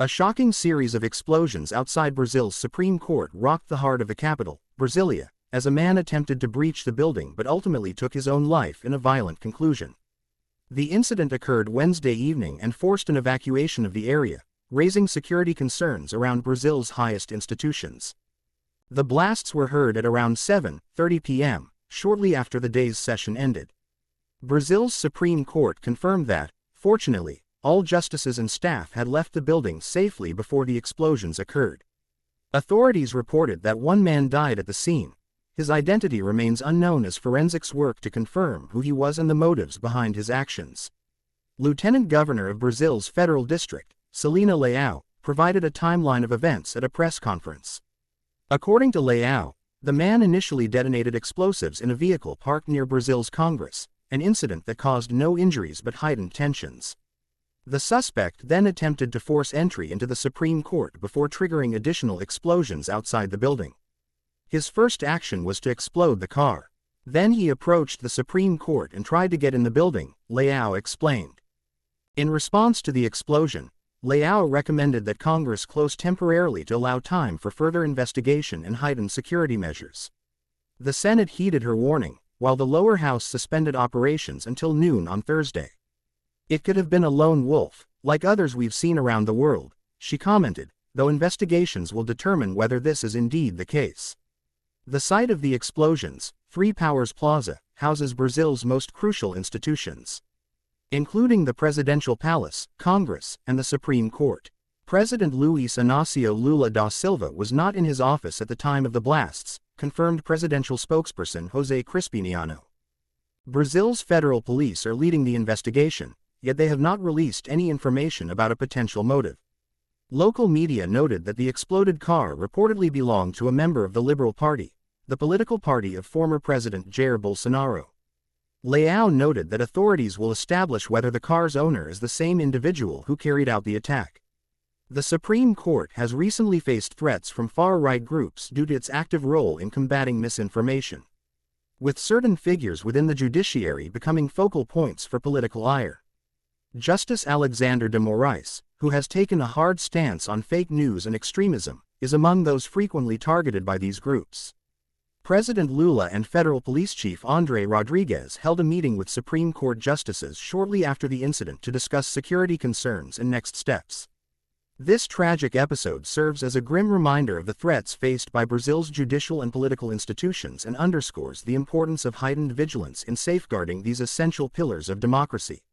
A shocking series of explosions outside Brazil's Supreme Court rocked the heart of the capital, Brasilia, as a man attempted to breach the building but ultimately took his own life in a violent conclusion. The incident occurred Wednesday evening and forced an evacuation of the area, raising security concerns around Brazil's highest institutions. The blasts were heard at around 7:30 p.m., shortly after the day's session ended. Brazil's Supreme Court confirmed that, fortunately, all justices and staff had left the building safely before the explosions occurred. Authorities reported that one man died at the scene. His identity remains unknown as forensics work to confirm who he was and the motives behind his actions. Lieutenant Governor of Brazil's Federal District, Celina Leao, provided a timeline of events at a press conference. According to Leao, the man initially detonated explosives in a vehicle parked near Brazil's Congress, an incident that caused no injuries but heightened tensions. The suspect then attempted to force entry into the Supreme Court before triggering additional explosions outside the building. His first action was to explode the car. Then he approached the Supreme Court and tried to get in the building, Leao explained. In response to the explosion, Leao recommended that Congress close temporarily to allow time for further investigation and heightened security measures. The Senate heeded her warning, while the lower house suspended operations until noon on Thursday. "It could have been a lone wolf, like others we've seen around the world," she commented, though investigations will determine whether this is indeed the case. The site of the explosions, Three Powers Plaza, houses Brazil's most crucial institutions, including the Presidential Palace, Congress, and the Supreme Court. President Luiz Inácio Lula da Silva was not in his office at the time of the blasts, confirmed presidential spokesperson José Crispiniano. Brazil's federal police are leading the investigation, yet they have not released any information about a potential motive. Local media noted that the exploded car reportedly belonged to a member of the Liberal Party, the political party of former President Jair Bolsonaro. Leao noted that authorities will establish whether the car's owner is the same individual who carried out the attack. The Supreme Court has recently faced threats from far-right groups due to its active role in combating misinformation, with certain figures within the judiciary becoming focal points for political ire. Justice Alexander de Moraes, who has taken a hard stance on fake news and extremism, is among those frequently targeted by these groups. President Lula and Federal Police Chief André Rodrigues held a meeting with Supreme Court justices shortly after the incident to discuss security concerns and next steps. This tragic episode serves as a grim reminder of the threats faced by Brazil's judicial and political institutions and underscores the importance of heightened vigilance in safeguarding these essential pillars of democracy.